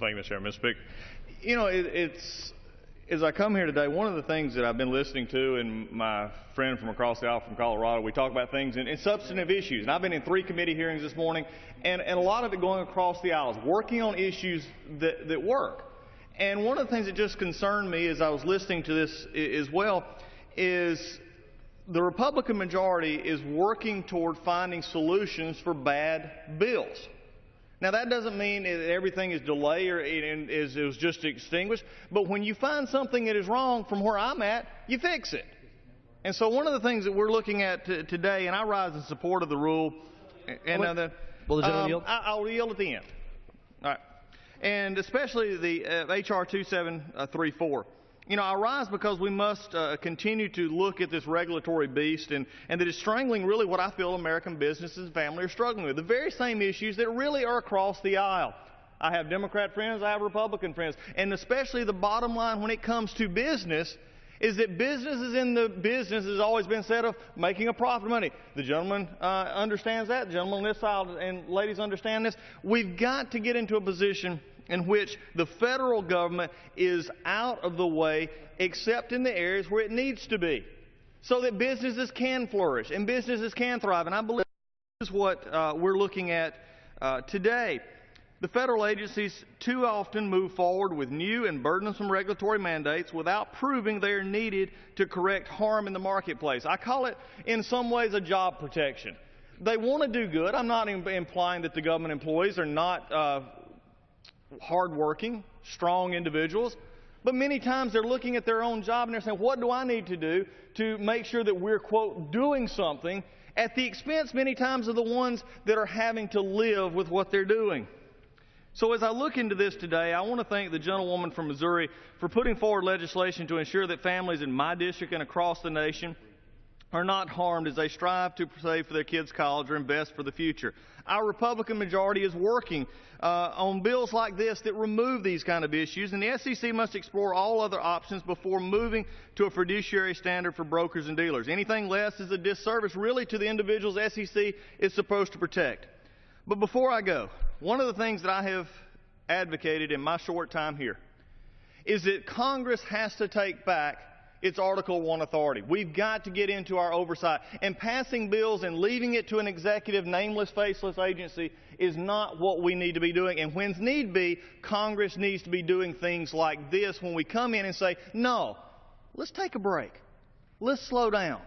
Thank you, Mr. Chairman. Mr. Speaker, you know, as I come here today, one of the things that I've been listening to, and my friend from across the aisle from Colorado, we talk about things and substantive issues. And I've been in 3 committee hearings this morning, and a lot of it going across the aisles, working on issues that work. And one of the things that just concerned me as I was listening to this as well is the Republican majority is working toward finding solutions for bad bills. Now, that doesn't mean that everything is delayed or it was just extinguished, but when you find something that is wrong from where I'm at, you fix it. And so one of the things that we're looking at today, and I rise in support of the rule, and will the gentleman yield? I'll yield at the end. All right. And especially the H.R. 2734. You know, I rise because we must continue to look at this regulatory beast and that is strangling really what I feel American businesses and family are struggling with. The very same issues that really are across the aisle. I have Democrat friends, I have Republican friends, and especially the bottom line when it comes to business is that businesses in the business has always been said of making a profit money. The gentleman understands that. The gentleman on this side and ladies understand this. We've got to get into a position in which the federal government is out of the way except in the areas where it needs to be so that businesses can flourish and businesses can thrive. And I believe this is what we're looking at today. The federal agencies too often move forward with new and burdensome regulatory mandates without proving they are needed to correct harm in the marketplace. I call it in some ways a job protection. They want to do good. I'm not implying that the government employees are not hardworking, strong individuals, but many times they're looking at their own job and they're saying, what do I need to do to make sure that we're, quote, doing something at the expense many times of the ones that are having to live with what they're doing. So as I look into this today, I want to thank the gentlewoman from Missouri for putting forward legislation to ensure that families in my district and across the nation are not harmed as they strive to save for their kids' college or invest for the future. Our Republican majority is working on bills like this that remove these kind of issues, and the SEC must explore all other options before moving to a fiduciary standard for brokers and dealers. Anything less is a disservice really to the individuals SEC is supposed to protect. But before I go, one of the things that I have advocated in my short time here is that Congress has to take back its Article I authority. We've got to get into our oversight. And passing bills and leaving it to an executive, nameless, faceless agency is not what we need to be doing. And when need be, Congress needs to be doing things like this when we come in and say, no, let's take a break. Let's slow down.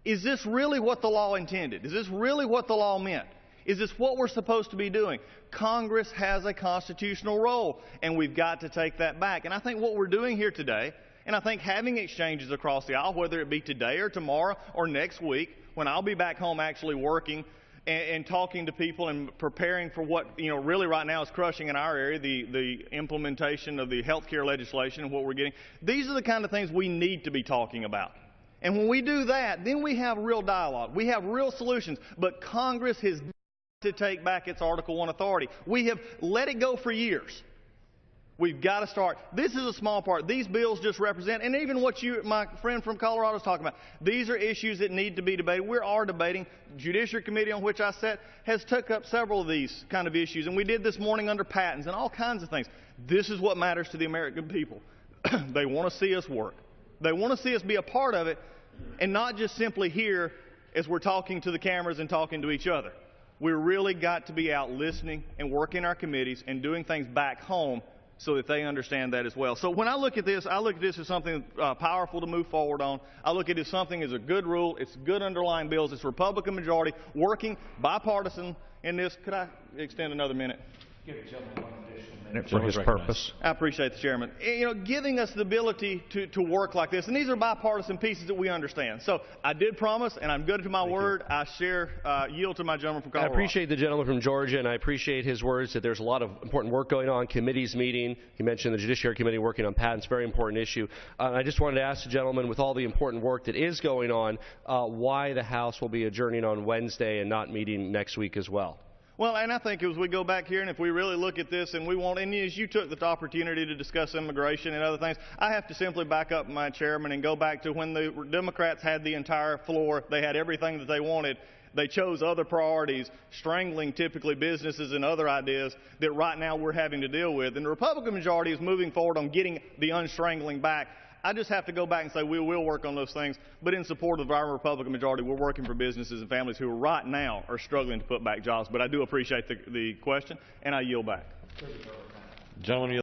Is this really what the law intended? Is this really what the law meant? Is this what we're supposed to be doing? Congress has a constitutional role, and we've got to take that back. And I think what we're doing here today, and I think having exchanges across the aisle, whether it be today or tomorrow or next week, when I'll be back home actually working and talking to people and preparing for what, really right now is crushing in our area, the implementation of the health care legislation and what we're getting. These are the kind of things we need to be talking about. And when we do that, then we have real dialogue. We have real solutions. But Congress has got to take back its Article I authority. We have let it go for years. We've got to start. This is a small part. These bills just represent, and even what my friend from Colorado is talking about, these are issues that need to be debated. We are debating. Judiciary Committee on which I sat has took up several of these kind of issues, and we did this morning under patents and all kinds of things. This is what matters to the American people. They want to see us work. They want to see us be a part of it and not just simply here as we're talking to the cameras and talking to each other. We've really got to be out listening and working our committees and doing things back home so that they understand that as well. So when I look at this as something powerful to move forward on. I look at it as something as a good rule. It's good underlying bills. It's Republican majority working bipartisan in this. Could I extend another minute? Give the gentleman one additional minute for his purpose. I appreciate the chairman. Giving us the ability to work like this, and these are bipartisan pieces that we understand. So I did promise, and I'm good to my word. I yield to my gentleman from Colorado. I appreciate the gentleman from Georgia, and I appreciate his words that there's a lot of important work going on. Committees meeting. He mentioned the Judiciary Committee working on patents, very important issue. I just wanted to ask the gentleman, with all the important work that is going on, why the House will be adjourning on Wednesday and not meeting next week as well. Well, and I think as we go back here and if we really look at this and and as you took the opportunity to discuss immigration and other things, I have to simply back up my chairman and go back to when the Democrats had the entire floor, they had everything that they wanted. They chose other priorities, strangling typically businesses and other ideas that right now we're having to deal with. And the Republican majority is moving forward on getting the unstrangling back. I just have to go back and say we will work on those things, but in support of our Republican majority, we're working for businesses and families who right now are struggling to put back jobs. But I do appreciate the question, and I yield back. Gentleman,